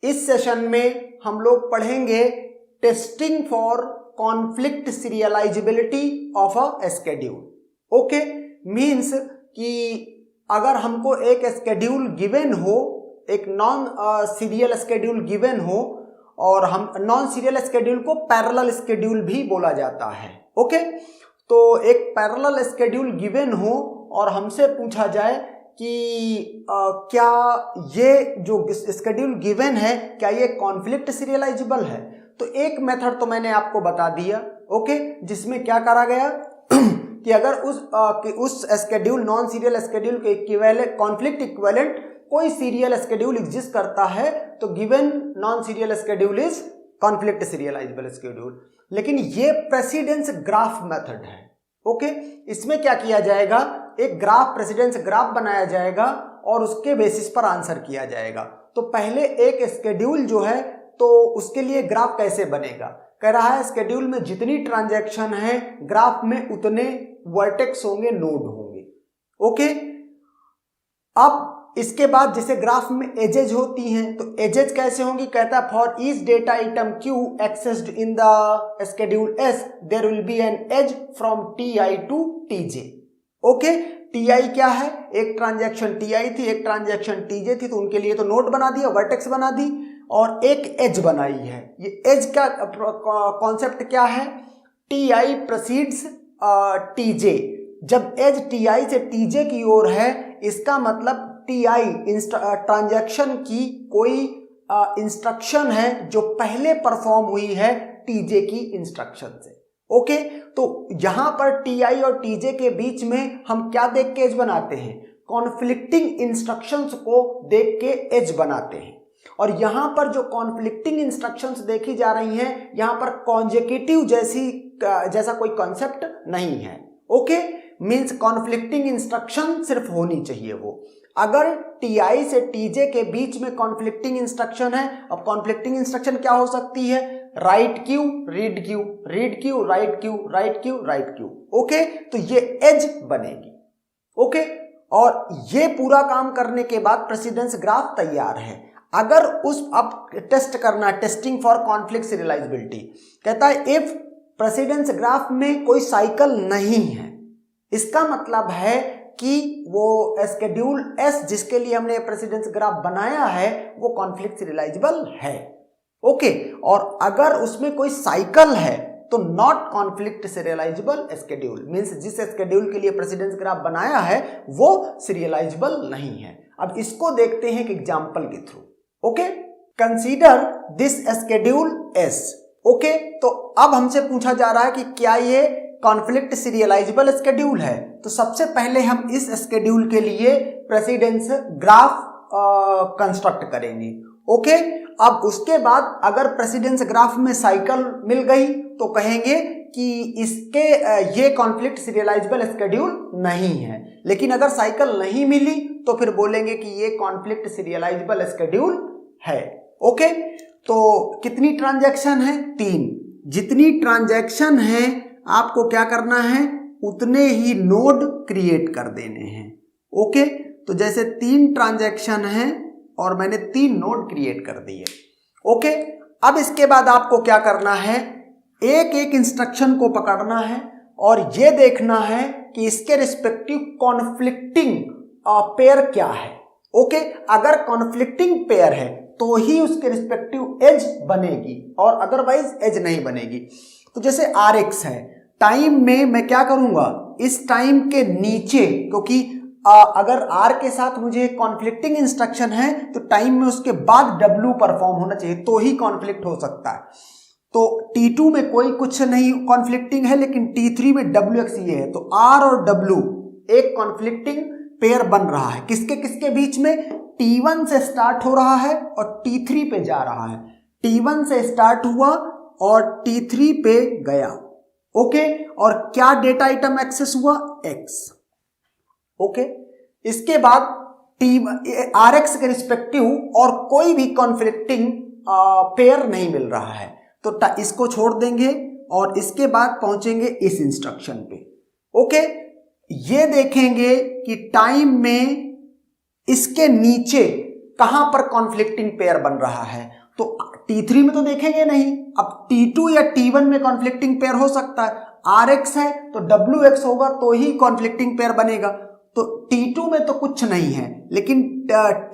इस सेशन में हम लोग पढ़ेंगे testing for conflict serialisability of a schedule. Okay, means कि अगर हमको एक स्केड्यूल गिवन हो, एक नॉन सीरियल स्केड्यूल गिवन हो, और हम नॉन सीरियल स्केड्यूल को पैरेलल स्केड्यूल भी बोला जाता है। ओके, तो एक पैरेलल स्केड्यूल गिवन हो और हमसे पूछा जाए कि क्या ये जो स्केड्यूल गिवन है क्या ये कॉन्फ्लिक्ट सीरियलाइजेबल है, तो एक मेथड तो मैंने आपको बता दिया। ओके, जिसमें क्या करा गया कि अगर उस स्केड्यूल नॉन सीरियल स्केड्यूल के इक्विवेलेंट कॉन्फ्लिक्ट इक्विवेलेंट कोई सीरियल स्केड्यूल एग्जिस्ट करता है तो given non serial schedule is conflict serialisable schedule. लेकिन ये प्रेसिडेंस ग्राफ मेथड है। ओके, इसमें क्या किया जाएगा, एक ग्राफ प्रेसिडेंस ग्राफ बनाया जाएगा और उसके बेसिस पर आंसर किया जाएगा। तो पहले एक स्केड्यूल जो है तो उसके लिए ग्राफ कैसे बनेगा, कह रहा है स्केड्यूल में जितनी ट्रांजैक्शन है ग्राफ में उतने वर्टेक्स होंगे, नोड होंगे। ओके, अब इसके बाद जैसे ग्राफ में एजेज होती हैं तो एजेज कैसे होंगी, कहता है for each data item Q accessed in the schedule S there will be an edge from TI to TJ। Okay, TI क्या है, एक ट्रांजैक्शन TI थी, एक ट्रांजैक्शन TJ थी, तो उनके लिए तो नोड बना दिया, वर्टेक्स बना दी, और एक एज बनाई है। ये एज का कॉन्सेप्ट क्या है, TI प्रोसीड्स TJ। जब एज TI से TJ की ओर है इसका मतलब TI ट्रांजैक्शन की कोई इंस्ट्रक्शन है जो पहले परफॉर्म हुई है TJ की इंस्ट्रक्शन से। ओके, तो यहां पर TI और TJ के बीच में हम क्या देख के एज बनाते हैं, कॉन्फ्लिक्टिंग इंस्ट्रक्शंस को देख के एज बनाते हैं। और यहां पर जो कॉन्फ्लिक्टिंग इंस्ट्रक्शंस देखी जा रही हैं यहां पर कॉन्जेक्यूटिव जैसा कोई कॉन्सेप्ट नहीं है। ओके, मींस कॉन्फ्लिक्टिंग इंस्ट्रक्शन सिर्फ होनी चाहिए वो। अगर TI से TJ के बीच में कॉन्फ्लिक्टिंग इंस्ट्रक्शन है, अब कॉन्फ्लिक्टिंग इंस्ट्रक्शन क्या हो सकती है, right Q read Q, read Q right Q, right Q right Q. Okay, तो ये एज बनेगी। ओके, और ये पूरा काम करने के बाद प्रेसिडेंस ग्राफ तैयार है। अगर अब टेस्ट करना, टेस्टिंग फॉर कॉन्फ्लिक्ट सीरियलाइजेबिलिटी, कहता है इफ प्रेसिडेंस ग्राफ में कोई साइकिल नहीं है, इसका मतलब है कि वो स्केड्यूल S जिसके लिए हमने प्रेसिडेंस ग्राफ बनाया है वो कॉन्फ्लिक्ट सीरियलाइजेबल है। ओके, और अगर उसमें कोई साइकिल है तो not conflict serialisable schedule, means जिस स्केड्यूल के लिए प्रेसिडेंस ग्राफ बनाया है वो सीरियलाइजेबल नहीं है। अब इसको देखते हैं एक एग्जांपल के through. Okay, consider this schedule S। Okay, तो अब हमसे पूछा जा रहा है कि क्या ये कॉन्फ्लिक्ट सीरियलाइजेबल स्केड्यूल है, तो सबसे पहले हम इस स्केड्यूल के लिए प्रेसिडेंस ग्राफ कंस्ट्रक्ट करेंगे। ओके, अब उसके बाद अगर प्रेसिडेंस ग्राफ में साइकिल मिल गई तो कहेंगे कि इसके ये कॉन्फ्लिक्ट सीरियलाइजेबल स्केड्यूल नहीं है। लेकिन अगर साइकिल नहीं मिली तो फिर बोलेंगे कि ये कॉन्फ्लिक्ट सीरियलाइजेबल स्केड्यूल है। ओके, तो कितनी ट्रांजैक्शन है, 3। जितनी ट्रांजैक्शन है आपको क्या करना है, उतने ही नोड क्रिएट कर देने हैं। ओके, तो जैसे 3 ट्रांजैक्शन है और मैंने 3 नोड क्रिएट कर दिए। ओके, अब इसके बाद आपको क्या करना है, एक एक इंस्ट्रक्शन को पकड़ना है और ये देखना है कि इसके रिस्पेक्टिव कॉन्फ्लिक्टिंग पेयर क्या है। ओके, अगर कॉन्फ्लिक्टिंग पेयर है तो ही उसके रिस्पेक्टिव एज बनेगी और अदरवाइज एज नहीं बनेगी। तो जैसे RX है, टाइम में मैं क्या करूंगा, इस टाइम के नीचे, क्योंकि अगर R के साथ मुझे कॉन्फ्लिक्टिंग इंस्ट्रक्शन है तो टाइम में उसके बाद W परफॉर्म होना चाहिए तो ही कॉन्फ्लिक्ट हो सकता है। तो T2 में कोई कुछ नहीं कॉन्फ्लिक्टिंग है, लेकिन T3 में WX ये है, तो R और W एक कॉन्फ्लिक्टिंग पेयर बन रहा है। किसके किसके बीच में, T1 से स्टार्ट हो रहा है और T3 पे जा रहा है। T1 से स्टार्ट हुआ और T3 पे गया। ओके, और क्या डेटा आइटम एक्सेस हुआ, X। ओके, इसके बाद RX के रिस्पेक्टिव और कोई भी कॉन्फ्लिक्टिंग पेयर नहीं मिल रहा है तो इसको छोड़ देंगे और इसके बाद पहुंचेंगे इस इंस्ट्रक्शन पे। ओके, ये देखेंगे कि टाइम में इसके नीचे कहां पर कॉन्फ्लिक्टिंग पेयर बन रहा है, तो T3 में तो देखेंगे नहीं, अब T2 या T1 में कॉन्फ्लिक्टिंग पेयर हो सकता है, RX है तो WX होगा तो ही कॉन्फ्लिक्टिंग पेयर बनेगा, तो T2 में तो कुछ नहीं है, लेकिन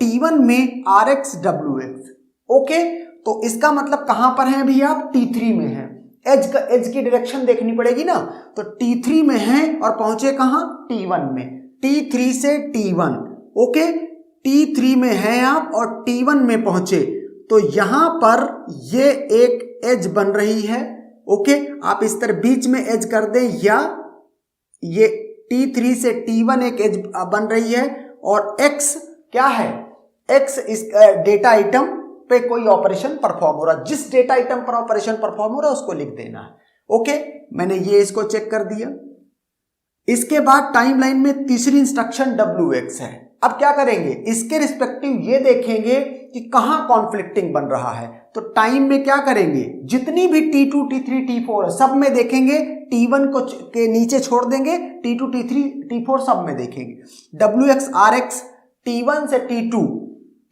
T1 में RX WX। ओके, तो इसका मतलब कहां पर है अभी आप, T3 में है, एज की डायरेक्शन देखनी पड़ेगी ना, तो T3 में है और पहुंचे कहां, T1 में, T3 से T1। ओके, T3 में है आप और T1 में पहुंचे, तो यहां पर ये एक एज बन रही है। ओके, आप इस तरह बीच में एज कर दें, या ये T3 से T1 एक एज बन रही है, और X क्या है, X इस डेटा आइटम पे कोई ऑपरेशन परफॉर्म हो रहा है, जिस डेटा आइटम पर ऑपरेशन परफॉर्म हो रहा है उसको लिख देना है। ओके, मैंने ये इसको चेक कर दिया। इसके बाद टाइमलाइन में तीसरी इंस्ट्रक्शन WX है। अब क्या करेंगे, इसके रिस्पेक्टिव ये देखेंगे कि कहां कॉन्फ्लिक्टिंग बन रहा है, तो टाइम में क्या करेंगे, जितनी भी T2 T3 T4 सब में देखेंगे, T1 को के नीचे छोड़ देंगे, T2 T3 T4 सब में देखेंगे। WX RX T1 से T2,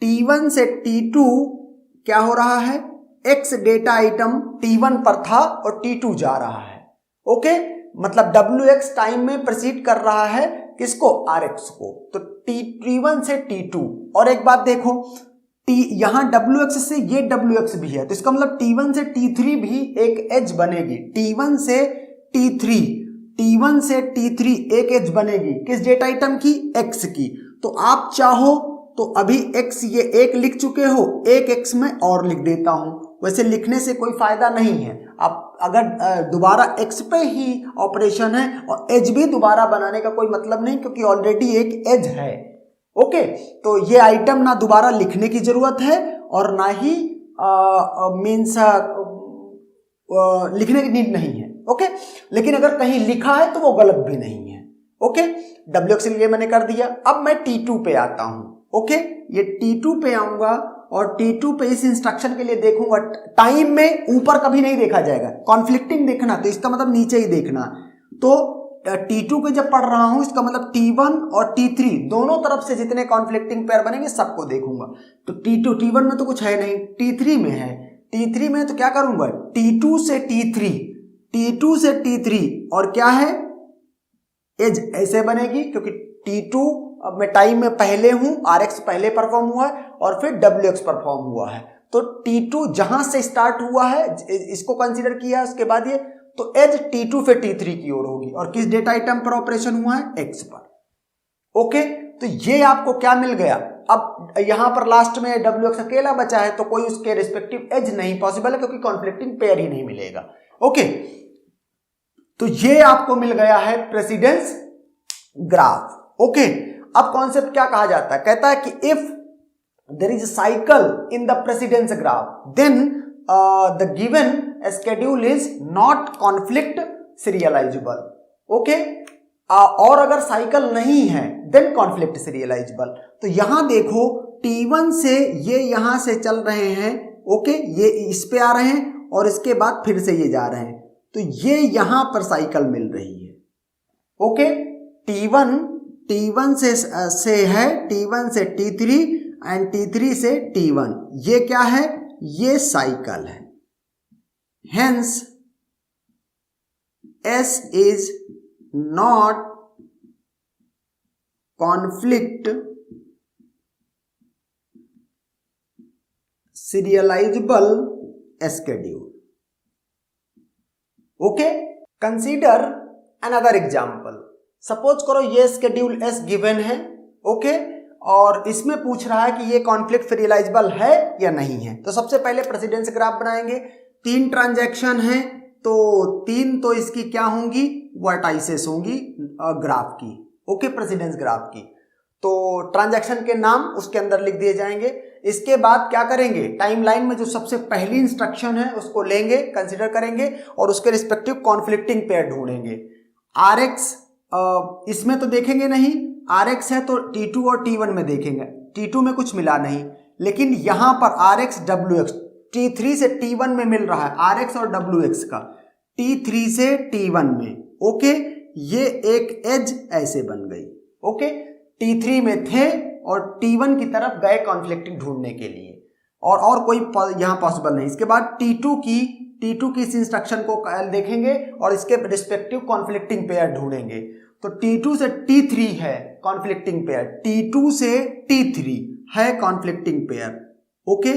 T1 से T2 क्या हो रहा है, X डेटा आइटम T1 पर था और T2 जा रहा है। ओके, मतलब WX टाइम में प्रोसीड कर रहा है किसको, RX को, तो T1 से T2। और एक बात देखो, यहां WX से ये WX भी है, तो इसका मतलब T1 से T3 भी एक एज बनेगी, T1 से T3, T1 से T3 एक एज बनेगी, किस डेटा आइटम की, X की। तो आप चाहो तो अभी X ये एक लिख चुके हो, एक X में और लिख देता हूं, वैसे लिखने से कोई फायदा नहीं है, आप अगर दोबारा X पे ही ऑपरेशन है और एज भी दोबारा बनाने का कोई मतलब नहीं, क्योंकि ऑलरेडी एक एज है। ओके, तो ये आइटम ना दोबारा लिखने की जरूरत है और ना ही मीन्स लिखने की नीड नहीं है। ओके, लेकिन अगर कहीं लिखा है तो वो गलत भी नहीं है। ओके, WX के लिए मैंने कर दिया। अब मैं T2 पे आता हूं। ओके, ये T2 पे आऊंगा और T2 पे इस इंस्ट्रक्शन के लिए देखूंगा, टाइम में ऊपर कभी नहीं देखा जाएगा, कॉन्फ्लिक्टिंग देखना, तो इसका मतलब नीचे ही देखना। तो T2 के जब पढ़ रहा हूं, इसका मतलब T1 और T3 दोनों तरफ से जितने कॉन्फ्लिक्टिंग पेयर बनेंगे सबको देखूंगा। तो T1 में तो कुछ है नहीं, T3 में है, T3 में तो क्या करूंगा, T2 से T3, T2 से T3, और क्या है, एज ऐसे बनेगी, क्योंकि T2 अब मैं टाइम में पहले हूं, RX पहले परफॉर्म हुआ है और फिर WX परफॉर्म हुआ है, तो T2 जहां से स्टार्ट हुआ है इसको कंसीडर किया है, उसके बाद ये, तो एज T2 फिर T3 की ओर होगी, और किस डेटा आइटम पर ऑपरेशन हुआ है, X पर। ओके, तो ये आपको क्या मिल गया। अब यहां पर लास्ट में WX अकेला बचा है, तो कोई उसके रिस्पेक्टिव एज नहीं पॉसिबल है, क्योंकि कॉन्फ्लिक्टिंग पेयर ही नहीं मिलेगा। ओके, तो ये आपको मिल गया है प्रेसिडेंस ग्राफ। ओके, अब कॉन्सेप्ट क्या कहा जाता है, कहता है कि if there is a cycle in the precedence graph then the given schedule is not conflict serializable। Okay, और अगर साइकिल नहीं है देन कॉन्फ्लिक्ट सीरियलाइजेबल। तो यहां देखो, T1 से ये यहां से चल रहे हैं, ओके, ये इस पे आ रहे हैं और इसके बाद फिर से ये जा रहे हैं, तो ये यहां पर साइकिल मिल रही है। ओके, T1 से है, T1 से T3 एंड T3 से T1, ये क्या है, ये साइकिल है। Hence, S is not conflict serializable schedule। Okay, consider another example. Suppose करो ये स्केड्यूल S गिवन है, ओके, और इसमें पूछ रहा है कि ये कॉन्फ्लिक्ट सीरियलाइजेबल है या नहीं है। तो सबसे पहले प्रेसिडेंस ग्राफ बनाएंगे। 3 ट्रांजैक्शन है, तो 3 तो इसकी क्या होंगी, वर्टाइसेस होंगी ग्राफ की। ओके, प्रेसिडेंस ग्राफ की। तो ट्रांजैक्शन के नाम उसके अंदर लिख दिए जाएंगे। इसके बाद क्या करेंगे, टाइमलाइन में जो सबसे पहली इंस्ट्रक्शन है उसको लेंगे, कंसीडर करेंगे और उसके रिस्पेक्टिव कॉन्फ्लिक्टिंग पेयर ढूंढेंगे। RX इसमें तो देखेंगे नहीं, RX है तो T2 और T1 में देखेंगे, T2 में कुछ मिला नहीं, लेकिन यहां पर RX WX T3 से T1 में मिल रहा है, RX और WX का T3 से T1 में। ओके, ये एक एज ऐसे बन गई। ओके, T3 में थे और T1 की तरफ गए कॉन्फ्लिक्टिंग ढूंढने के लिए, और कोई यहाँ पॉसिबल नहीं। इसके बाद T2 की इस इंस्ट्रक्शन को देखेंगे और इसके रिस्पेक्टिव कॉन्फ्लिक्टिंग पेयर ढूंढेंगे। तो T2 से T3 है कॉन्फ्लिक्टिंग पेयर, T2 से T3 है कॉन्फ्लिक्टिंग पेयर। ओके,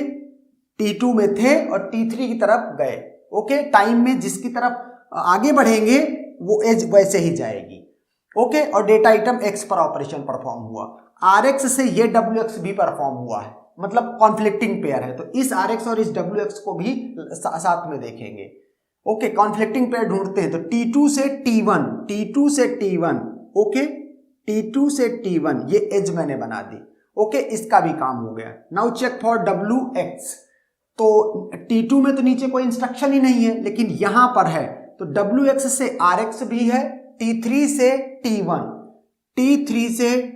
T2 में थे और T3 की तरफ गए। ओके, टाइम में जिसकी तरफ आगे बढ़ेंगे वो एज वैसे ही जाएगी। ओके, और डेटा आइटम X पर ऑपरेशन परफॉर्म हुआ, RX से ये WX भी परफॉर्म हुआ है, मतलब कॉन्फ्लिक्टिंग पेयर है, तो इस RX और इस WX को भी साथ में देखेंगे। ओके, कॉन्फ्लिक्टिंग पेयर ढूंढते हैं, तो T2 से T1, ओके, T2 से T1 ये एज मैंने बना दी। ओके, इसका भी काम हो गया। नाउ चेक फॉर WX, तो T2 में तो नीचे कोई इंस्ट्रक्शन ही नहीं है, लेकिन यहां पर है, तो WX से RX भी है, T3 से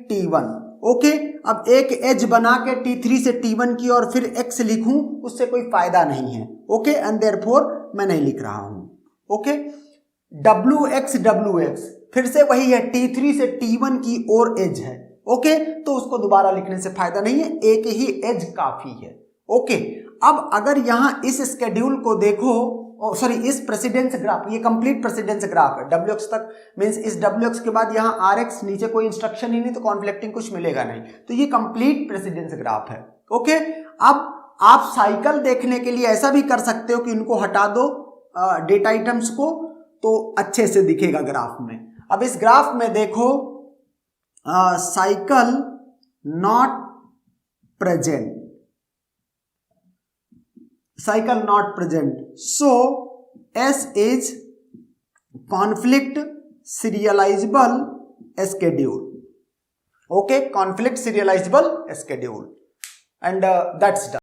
T1। ओके, अब एक एज बना के T3 से T1 की और फिर X लिखूं, उससे कोई फायदा नहीं है। ओके, एंड देयरफॉर मैं नहीं लिख रहा हूं। ओके, WX फिर से वही है, T3 से T1 की और एज है। ओके, तो उसको दोबारा लिखने से फायदा नहीं है, एक ही एज काफी है। ओके, अब अगर यहां इस स्केड्यूल को देखो, सॉरी इस प्रेसिडेंस ग्राफ, ये कंप्लीट प्रेसिडेंस ग्राफ है WX तक, मींस इस WX के बाद यहां RX, नीचे कोई इंस्ट्रक्शन ही नहीं, तो कॉन्फ्लिक्टिंग कुछ मिलेगा नहीं, तो ये कंप्लीट प्रेसिडेंस ग्राफ है। ओके, अब आप साइकिल देखने के लिए ऐसा भी कर सकते हो कि इनको हटा दो डेटा आइटम्स को, तो अच्छे से दिखेगा ग्राफ में। अब इस ग्राफ में देखो cycle not present, cycle not present, so S is conflict serializable schedule. Okay, conflict serializable schedule, and that's done.